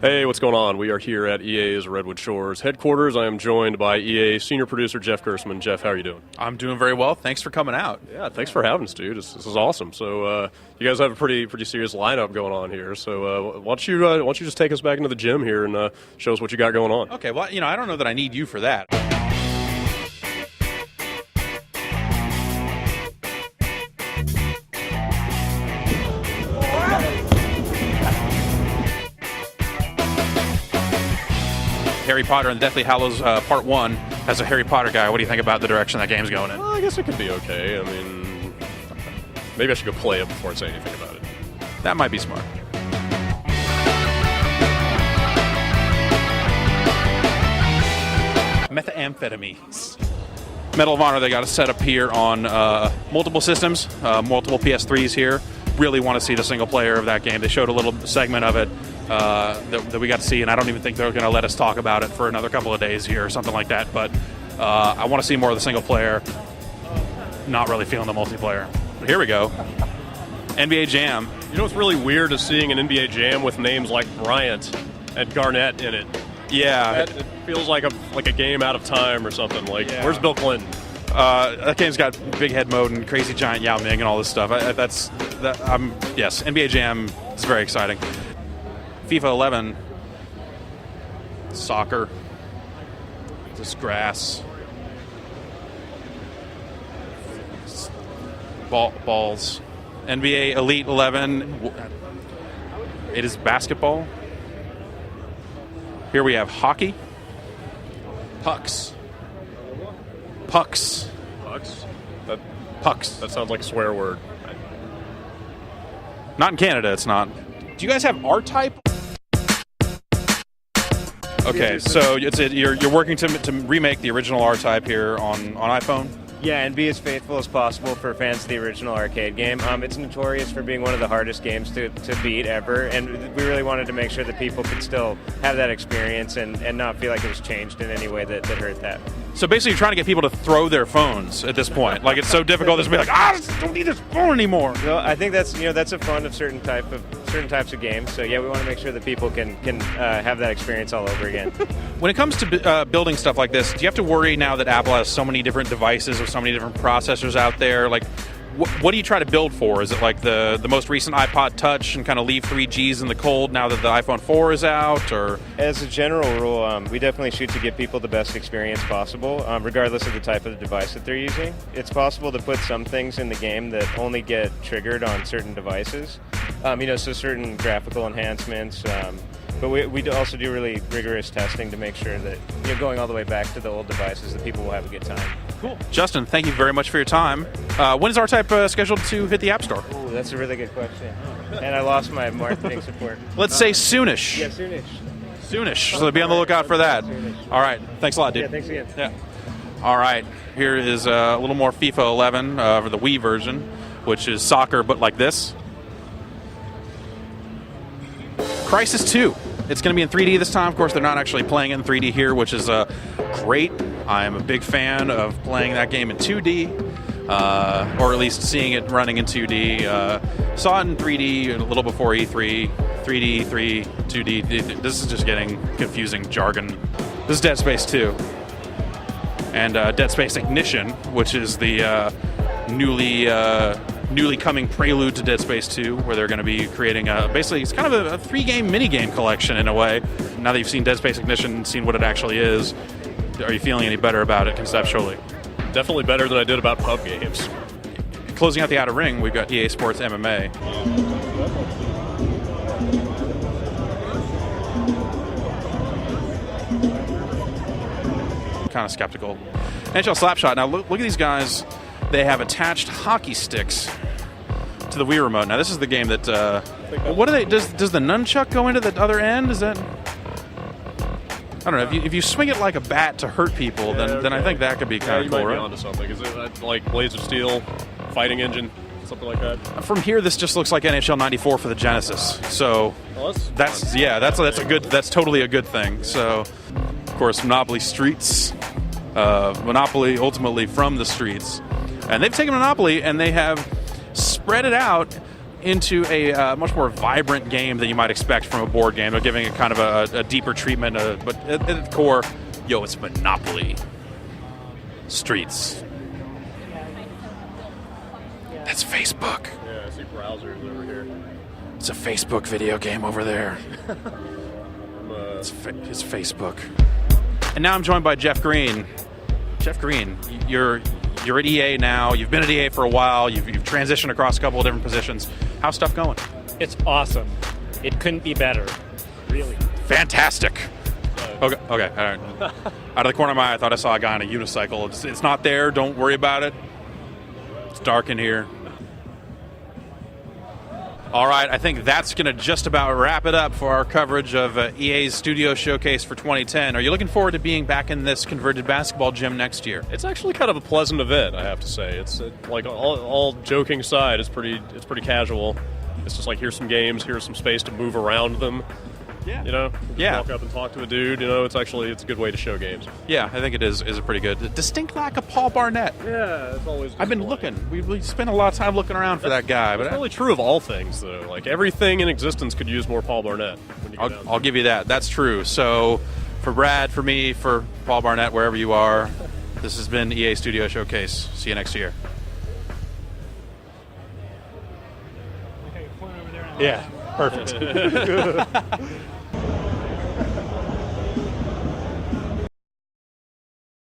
Hey, what's going on? We are here at EA's Redwood Shores headquarters. I am joined by EA senior producer Jeff Gerstmann. Jeff, how are you doing? I'm doing very well. Thanks for coming out. Yeah, thanks for having us, dude. This is awesome. So you guys have a pretty serious lineup going on here. So why don't you just take us back into the gym here and show us what you got going on? Okay, well, I don't know that I need you for that. Harry Potter and the Deathly Hallows Part 1. As a Harry Potter guy, what do you think about the direction that game's going in? Well, I guess it could be okay. I mean, maybe I should go play it before I say anything about it. That might be smart. Methamphetamines. Medal of Honor, they got a setup here on multiple systems, multiple PS3s here. Really want to see the single player of that game. They showed a little segment of it that we got to see, and I don't even think they're going to let us talk about it for another couple of days here or something like that. But I want to see more of the single player. Not really feeling the multiplayer. But here we go. NBA Jam. You know what's really weird is seeing an NBA Jam with names like Bryant and Garnett in it. Yeah. It feels like a game out of time or something. Like, yeah. Where's Bill Clinton? That game's got big head mode and crazy giant Yao Ming and all this stuff. Yes, NBA Jam is very exciting. FIFA 11, soccer, just grass, balls. NBA Elite 11, it is basketball. Here we have hockey, pucks. Pucks. Pucks. That sounds like a swear word. Not in Canada, it's not. Do you guys have Archetype? Okay, so you're working to remake the original Archetype here on iPhone? Yeah, and be as faithful as possible for fans of the original arcade game. It's notorious for being one of the hardest games to beat ever, and we really wanted to make sure that people could still have that experience and not feel like it was changed in any way that hurt that. So basically you're trying to get people to throw their phones at this point. Like, it's so difficult to be like, I don't need this phone anymore. Well, I think that's a fun of certain types of games. So yeah, we want to make sure that people can have that experience all over again. When it comes to building stuff like this, do you have to worry now that Apple has so many different devices with so many different processors out there? Like, what do you try to build for? Is it like the most recent iPod Touch and kind of leave 3Gs in the cold now that the iPhone 4 is out? Or as a general rule, we definitely shoot to give people the best experience possible, regardless of the type of the device that they're using. It's possible to put some things in the game that only get triggered on certain devices, so certain graphical enhancements. But we also do really rigorous testing to make sure that going all the way back to the old devices, that people will have a good time. Cool. Justin, thank you very much for your time. When is Archetype scheduled to hit the App Store? Ooh, that's a really good question. And I lost my marketing support. Let's say soonish. Yeah, soonish. Soonish. So be on the lookout for that. All right. Thanks a lot, dude. Yeah, thanks again. Yeah. All right. Here is a little more FIFA 11 for the Wii version, which is soccer, but like this. Crisis 2. It's going to be in 3D this time. Of course, they're not actually playing in 3D here, which is great. I am a big fan of playing that game in 2D, or at least seeing it running in 2D. Saw it in 3D a little before E3. 3D, 2D. This is just getting confusing jargon. This is Dead Space 2. And Dead Space Ignition, which is the newly coming prelude to Dead Space 2, where they're going to be creating basically it's kind of a 3-game mini-game collection in a way. Now that you've seen Dead Space Ignition and seen what it actually is, are you feeling any better about it conceptually? Definitely better than I did about pub games. Closing out the outer ring, we've got EA Sports MMA. Kind of skeptical. NHL Slapshot. Now look at these guys. They have attached hockey sticks to the Wii remote. Now this is the game that. What do they? Does the nunchuck go into the other end? Is that? I don't know. If you swing it like a bat to hurt people, then I think that could be kind of cool, right? Right? Be onto something. Is it like Blades of Steel, fighting engine, something like that? From here, this just looks like NHL '94 for the Genesis. So that's totally a good thing. So of course, Monopoly Streets, Monopoly ultimately from the streets, and they've taken Monopoly and they have spread it out into a much more vibrant game than you might expect from a board game. They're giving it kind of a deeper treatment, but at the core, it's Monopoly. Streets. That's Facebook. Yeah, I see browsers over here. It's a Facebook video game over there. It's Facebook. And now I'm joined by Jeff Green. Jeff Green, you're at EA now. You've been at EA for a while. You've transitioned across a couple of different positions. How's stuff going? It's awesome. It couldn't be better. Really. Fantastic. Okay. All right. Out of the corner of my eye, I thought I saw a guy on a unicycle. It's not there. Don't worry about it. It's dark in here. All right, I think that's going to just about wrap it up for our coverage of EA's Studio Showcase for 2010. Are you looking forward to being back in this converted basketball gym next year? It's actually kind of a pleasant event, I have to say. It's like all joking aside, it's pretty casual. It's just like here's some games, here's some space to move around them. Yeah. Walk up and talk to a dude. It's a good way to show games. Yeah, I think it is a pretty good. A distinct lack of Paul Barnett. Yeah, it's always. I've been looking. We spent a lot of time looking around for that guy. But But really true of all things, though. Like everything in existence could use more Paul Barnett. When you get down to I'll give you that. That's true. So, for Brad, for me, for Paul Barnett, wherever you are, this has been EA Studio Showcase. See you next year. Yeah, perfect.